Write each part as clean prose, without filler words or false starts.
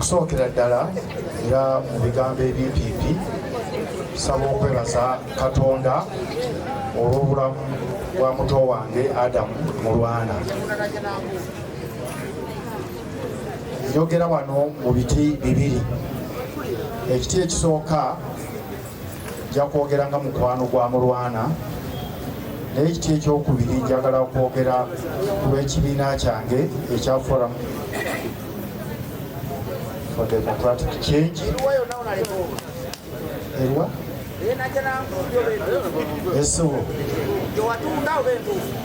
okusookera ddala era mu bigambo ebimpiimpi nsaba okwebaza Katonda olw'obulamu bwa muto wange Adamu Mulwana. Njogera wano mu biti bibiri. Ekiti ekisooka nja kwogera nga mukwano gwa Mulwana, naye ekiti ekyokubiri njagala kwogera ku lw'ekibiina kyange ekya Forum for Democratic Change. Erwa? Essubo.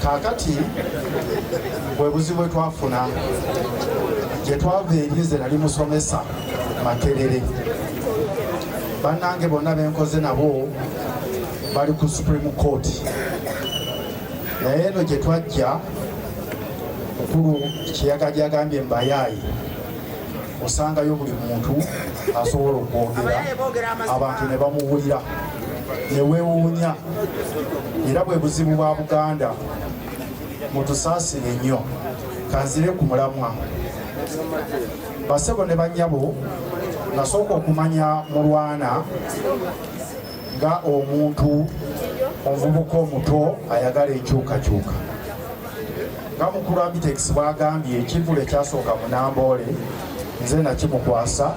Kaakati bwe buzibu bwe twafuna gye twava erize nali musomesa Makerere. Bannange bonna benkoze nabo bali ku Supreme Court. Naye eno gye twajja mukulu Kiyaga gyagambye mbayaayi, osangayo buli muntu asobola okwogera, abantu ne bamuwulira ne weewuunya. Era bwe buzibu bwa Buganda, mutusaasire nnyo. Kanzire ku mulamwa. Basebo ne bannyabo, nasooka okumanya Mulwana nga omuntu omuvubuka omuto ayagala enkyukakyuka. Nga mukulu Abitex bwagambye, ekivule ekyasooka mu Namboole nze nakimukwasa.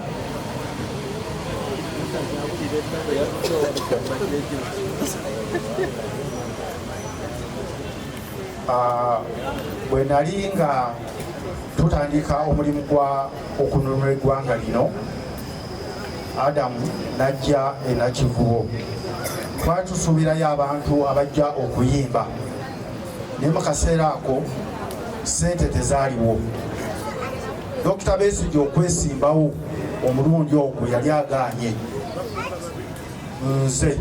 Bwe nali nga tutandika omulimu gwa okununula eggwanga lino, Adamu najja e Nakivubo. Twali tusuubirayo abantu abajja okuyimba, naye mu kaseera ako ssente tezaaliwo. Dr. Besigye okwesimbawo omulundi ogwo yali agaanye. Nze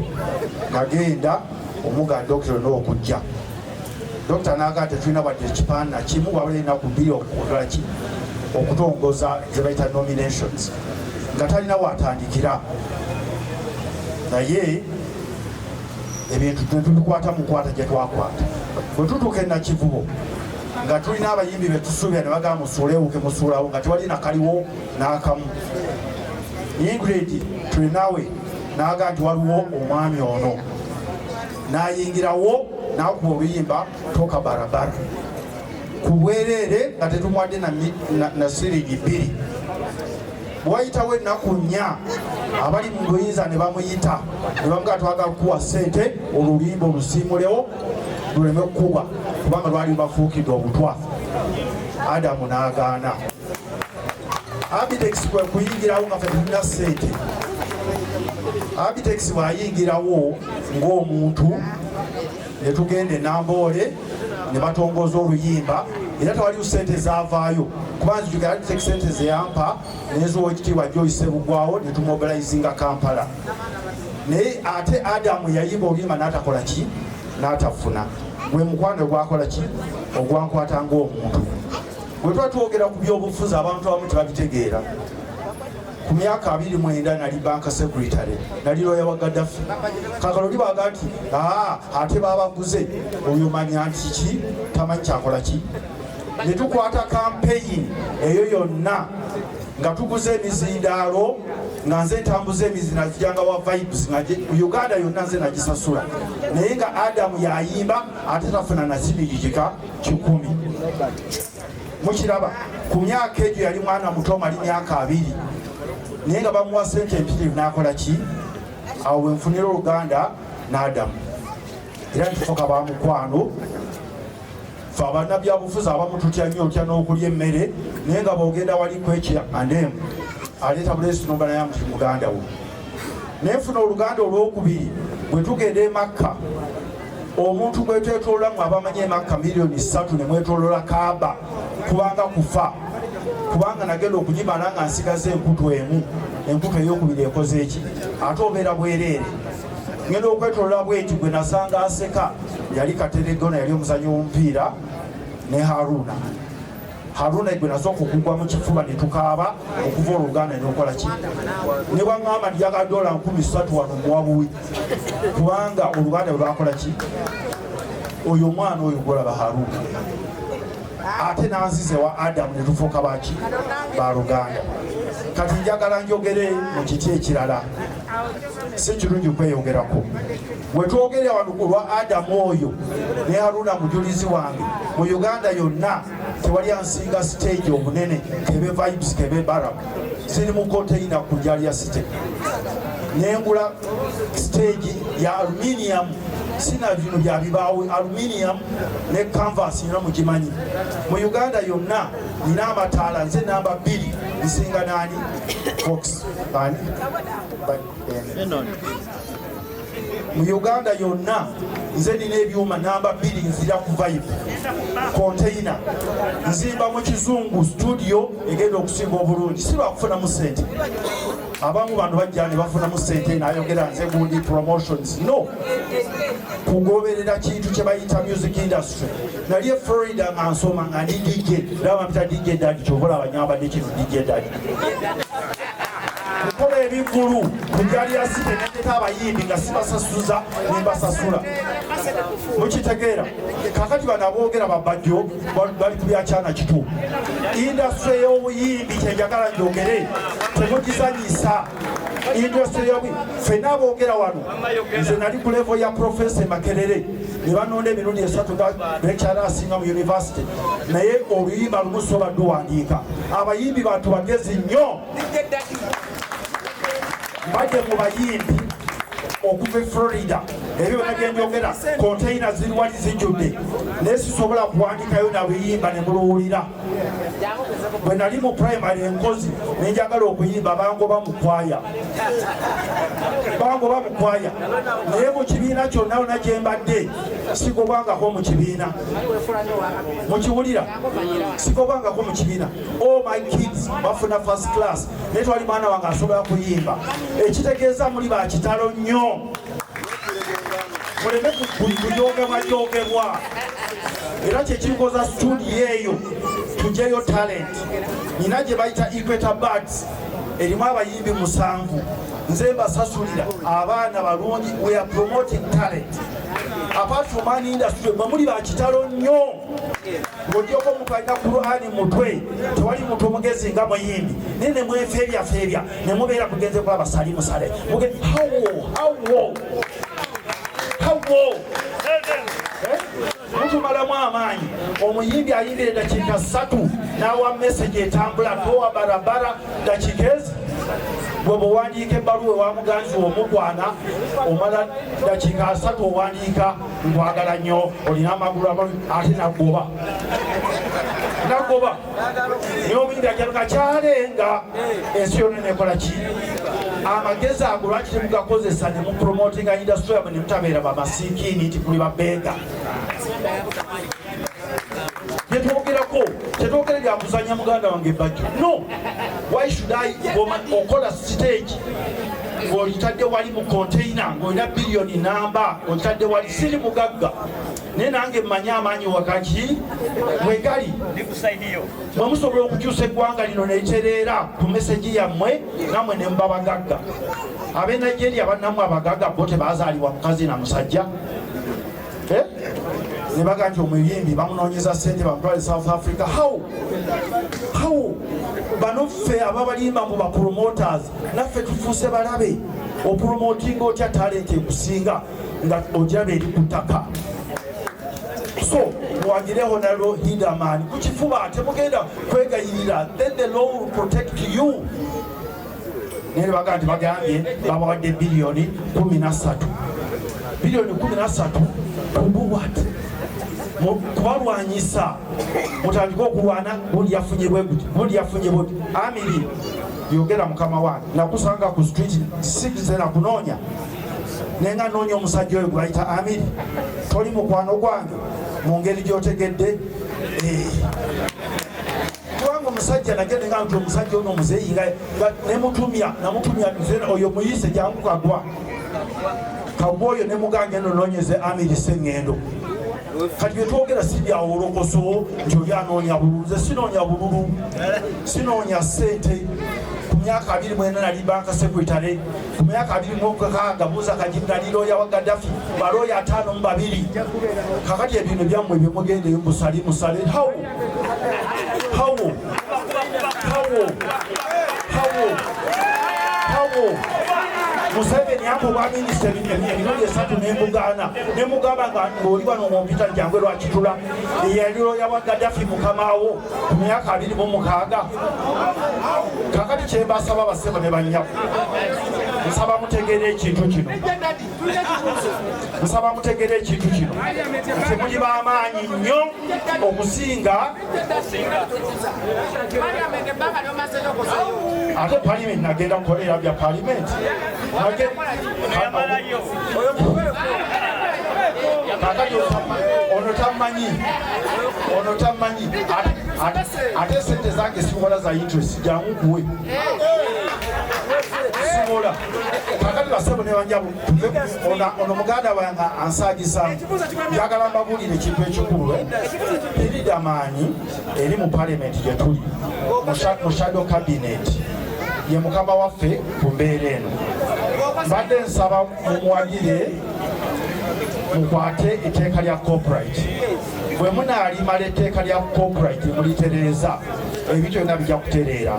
nagenda omuga Dr. n'okujja. Dr. n'agaa tetulina wadde ekipaana kimu wabula ennaku bbiri okutongoza ze bayita nominations, nga talina watandikira. Naye ebintu tetubikwata mu kwata gye twakwata. Bwe tutuuka e Nakivubo nga tulina abayimbi be tusuubira ne bagamba musuulewuke musuulawo nga tewali nakaliwo n'akamu. Ingrid tulinawe n'agaa nti waliwo omwami ono, n'ayingirawo n'akuba oluyimba toka barabara. Ku bwereere nga tetumuwadde na siringi bbiri. Bwayitawo ennaku nnya, abali mu luyinza ne bamuyita ne bamugaa twagala kukuwa ssente oluyimba olusiimulewo luleme kukubwa kubanga lwali bafuukidde obutwa. Adamu n'agaana. Abitex kwe kuyingirawo nga ffe tulina ssente. Abitex bw'ayingirawo ng'omuntu, ne tugenda e Namboole ne batongoza oluyimba, era tewaliwo ssente zaavaayo kuba nzijukira Abitex ssente ze yampa n'ez'Oweekitiibwa Joyce Bugwawo ne tumobilizinga Kampala. Naye ate Adamu yayimba oluyimba n'atakola ki? N'atafuna. Gwe mukwano gwakola ki? Ogwankwata ng'omuntu. Bwe tuba twogera ku byobufuzi abantu abamu tebabitegeera. Ku myaka 29 nali banka secretary, nali lawyer wa Gaddafi. Kakaloli baga nti ate babaguze oyo manya nti ki tamanyi kyakola ki. Ne tukwata campaign eyo yonna nga tuguze emizindaalo, nga nze ntambuza emizina zijanga wa vibes nga Uganda yonna nze nagisasula. Naye nga Adamu yayimba ate tafuna na sibigika 10. Mukiraba ku myaka egyo yali mwana muto mali myaka 2. Naye nga bamuwa ssente empitirivu n'akola ki? Awo we nfunira Oluganda n'Adamu. Era ntufuka ba mukwano, ffe abannabyabufuzi abamu tutya nnyo otya n'okulya emmere, naye nga bw'ogenda wali kwekya andemu aleeta buleesi nomba naye amuti muganda wo. Naye nfuna Oluganda olwokubiri bwe tugenda e Makka, omuntu gwe twetoololamu abamanyi e Makka 3,000,000 ne mwetoolola Kaaba kubanga kufa. Kubanga nagenda okugimala nga nsigaze enkutu emu, enkutu ey'okubiri ekoze eki? Ate obeera bwereere. Ngenda okwetolola bweti gwe nasanga aseka yali Kateregona, yali omuzanyi w'omupiira ne Haruna gwe nasooka okugwa mu kifuba ne tukaaba okuva Oluganda n'okola ki? Ne bwaŋŋamba nti yaga $3,000 wano muwabuwi kubanga Oluganda bwe lwakola ki? Oyo omwana oyo gwolaba Haruna. Ate nanzize wa Adamu ne tufuuka baki? Ba Luganda. kati njagala njogere mu kiti ekirala si kirungi kweyogerako bwe twogera wano ku lwa Adamu oyo ne Haruna mujulizi wange mu Uganda yonna tewali ansinga stage obunene kebe vibes kebe barab ziri mu container ku Jalia City nengula stage ya aluminium sina bino bya bibaawo aluminium ne canvas ino mukimanyi mu Uganda yonna nina amataala nze namba 2 nsinga nani Fox bani mu Uganda yonna nze nina ebyuma namba 2 nzira ku vibe container nzimba mu kizungu studio egenda okusinga obulungi si lwakufunamu sente abamu bano bajja ne bafunamu sente nayogera nze gundi promotions no kugoberera kintu kye bayita music industry nali Florida nga nsoma nga ndi DJ laba mpita DJ Daddy kyobola abanyambadde kino DJ Daddy kukola ebivulu ku Jalia City nendeka abayimbi nga sibasasuza nembasasula mukitegeera kakati bano aboogera babajjo bali ku byakyana kituufu industry y'obuyimbi kyenjagala njogere temugizanyisa industry y'obuyimbi ffenna aboogera wano nze nali ku level ya Professor Makerere ne banonda emirundi 3 nga lecturer asinga mu university naye oluyimba lumu sobadde owandiika abayimbi bantu bagezi nnyo bajje mu bayimbi okuva Florida ebyo nagenjogera container ziri wali zijjudde naye sisobola kuwandikayo nabiyimba ne muluwulira bwe nali mu primary enkozi nenjagala okuyimba bangoba mu kwaya naye mu kibiina kyonna yonna gye mbadde sigobwangako mu kibiina mukiwulira sigobwangako mu kibiina all my kids bafuna first class naye twali mwana wange asobola kuyimba ekitegeeza muli bakitalo nnyo muleme kujogebwa era kyekikoza studio eyo tujeyo talent nina gye bayita equator birds erimu abayimbi 7 nze mbasasulira abaana balungi we are promoting talent apart from an industry mwe muli bakitalo nnyo ng'ogyeko omuntu alina Qur'ani mutwe tewali muntu omugezi nga muyimbi naye ne mwefeebyafeebya ne mubeera kugenze kulaba salimusale hawo mutumalamu amaanyi omuyimbi ayimbira eddakiika 3 n'awa message etambula towa barabara dakiika ezi bwe bwewandiika ebbaluwa ewa muganzi omukwana omala dakiika 3 owandiika nkwagala nnyo olina amagulu ate nagoba naye omuyimbi ajaluka kyalenga ensi yonna nekola ki amagezi ago lwaki temugakozesa ne mupromotinga industry yamwe ne mutabeera bamasiikini nti kuli babega byetwogerako tetwogere byakuzanya muganda wange Bajjo no why should I okola stage ng'olitadde wali mu container ng'olina biliyoni namba olitadde wali siri mugagga naye nange mmanyi amaanyi wakaki wegali mwe musobola okukyusa eggwanga lino neitereera ku meseji yammwe nammwe ne muba bagagga ab'e Nigeria bannammwe abagagga bo tebazaalibwa mukazi na musajja ne baga nti omuyimbi bamunoonyeza ssente bamutwale South Africa how bano ffe ababalimba mu bapromoters naffe tufuuse balabe opromotinga otya talent ekusinga nga ogiraba eri ku ttaka so muwagireho nalo Hidaman ku kifuba temugenda kwegayirira then the law will protect you naye baga nti bagambye babawadde biliyoni 13 kubuwat kubalwanyisa mutandika okulwana bundi yafunye bweguti bundi yafunye buti amiri yogera mukama wange nakusanga ku street sikizera kunoonya nenga noonya omusajja oyo gwebayita amiri toli mukwano gwange mu ngeri gyotegedde kubanga omusajja nagende nga nti omusajja ono omuzeeyi namutumya oyo muyise jangu kagwa oyo ne mugange eno noonyeze amiri sengendo kati byetwogera si byawolokoso nti oli anoonya bululu ze sinoonya bululu sinoonya ssente ku myaka 24 nali banka secretary ku myaka 26 buuza kajimu nali looya wa Gaddafi balooya 52 kakati ebintu byammwe byemugendeyo musale hawo Museveni yakuba minisita emirundi 3 n'embugaana nemugamba ng'oli wano ng'ompita njangwe lwakitula eyaliro yawa Gaddafi mukamawo ku myaka 26. Kakati kyembasaba basebo ne banyabo, nsaba mutegere ekintu kino, nsaba mutegere ekintu kino nti muli b'amaanyi nnyo okusinga ate palimenti nagenda kukolera bya palimenti ono tamanyi ate sente zange sikola za interest jangu kuwe simola kakati basebo ne banjabu ono muganda wange ansagisa njagala mbabulire ekintu ekikulu erida amaanyi eri mu parliament gye tuli mu shadow cabinet ye mukama waffe ku mbeera eno. Mbadde nsaba mumuwagire mukwate etteeka lya copyright. Bwe munaalimala etteeka lya copyright mulitereeza ebintu byonna bijja kutereera,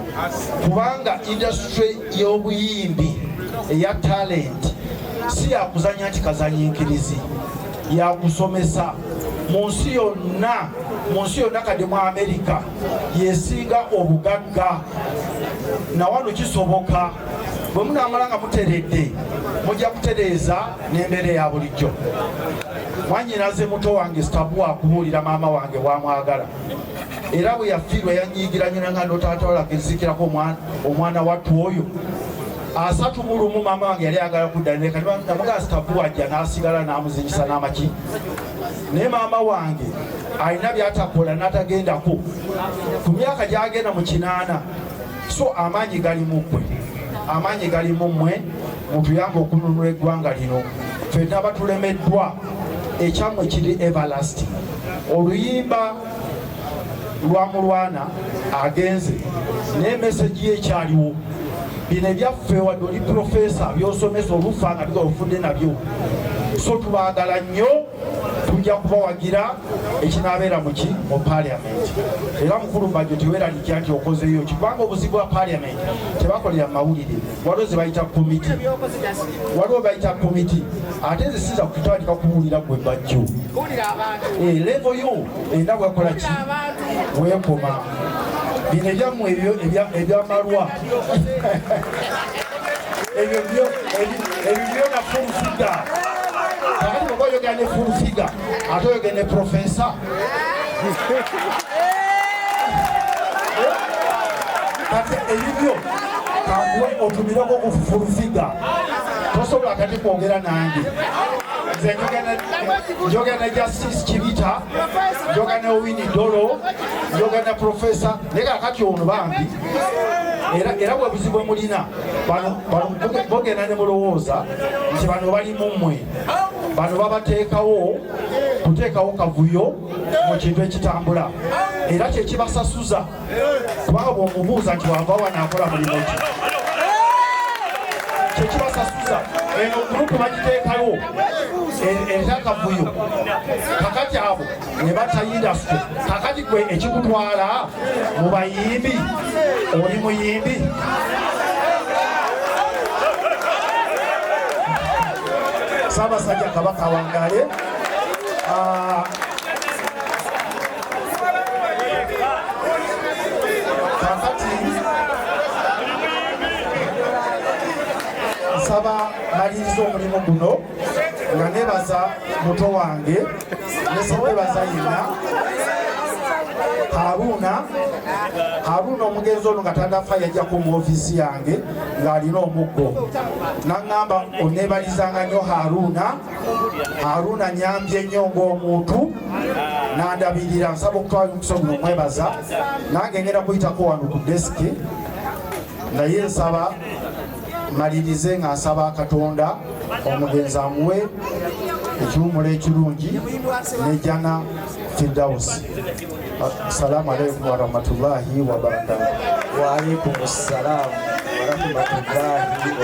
kubanga industry y'obuyimbi eya talent si yakuzanya nti kazanyinkirizi, yakusomesa. Mu nsi yonna kadde mu Amerika yesinga obugagga, na wano kisoboka. Bwe munaamala nga muteredde mujja kutereeza n'embeera ya bulijjo. Mwanyinaze muto wange Stabu akubuulira maama wange bwamwagala, era bwe yafiirwa yanyiigira nyina nga notaata walakizikirako omwana wattu oyo 31 maama wange yali ayagala kudda namugaa Stabu ajja n'asigala n'amuzinyisa n'amaki. Naye maama wange alina byatakola n'atagendako ku myaka gy'agenda mu 8. So amaanyi gali mu ggwe, amaanyi gali mu mmwe, mutuyambe okununula eggwanga lino. Ffenna batulemeddwa, ekyammwe kiri everlasting. Oluyimba lwa Mulwana agenze n'emesegi yekyaliwo. Bino ebyaffe wadde oli profesa by'osomesa olufa nga bigofudde nabyo. So tubaagala nnyo, tujja kubawagira ekinaabeera mu parliament. Era mukulu Bajjo teweeralikya nti okozeyo ki, kubanga obuzibu bwa parliament tebakolera mu mawulire, waliwo ze bayita komiti, ate nze sinza kutandika kuwulira gwe Bajjo. Levo yo erina bwekola ki, weekoma. Bino ebyammwe ebyamalwa ebyo byona fulufiga. Kakati bw'oba oyogera ne fulufiga ate oyogera ne profesa. Kati ebibyo kanguwe otumireko ku fulufiga, tosobola kati kwogera nange. Nze njogera ne Justice Kibita, njogera ne Owini Dolo, njogera ne profesa. Naye kakati ono bambi era bwe buzibu bwe mulina bogenda ne mulowooza nti bano bali mu mmwe, bano babateekawo kuteekawo kavuyo mu kintu ekitambula, era kyekibasasuza, kubanga bw'omubuuza nti wava wanaakola mulimu ki, kyekibasasuza. Eno gurupu bagiteekawo eryakavuyo, kakati abo ne batta industry. Kakati gwe ekikutwala mu bayimbi, oli muyimbi. Ssaabasajja Kabaka wangale. Kakati nsaba maliriza omulimu guno nga nebaza muto wange nesenebaza yenna Haruna omugenzi ono nga tandafa yajja ku mu ofiisi yange ng'alina omuggo, n'aŋŋamba onneebalizanga nnyo Haruna nyambye nnyo ng'omuntu n'andabirira. Nsaba okutwala omukisa guno mwebaza, nange ngenda kuyitako wano ku desiki, naye nsaba malirize nga nsaba Katonda omugenzi amuwe ekiwumulo ekirungi n'ejjana Firdausi. Assalamu alaikum warahmatullahi wabarakatuh. Wa alaikum assalam warahmatullahi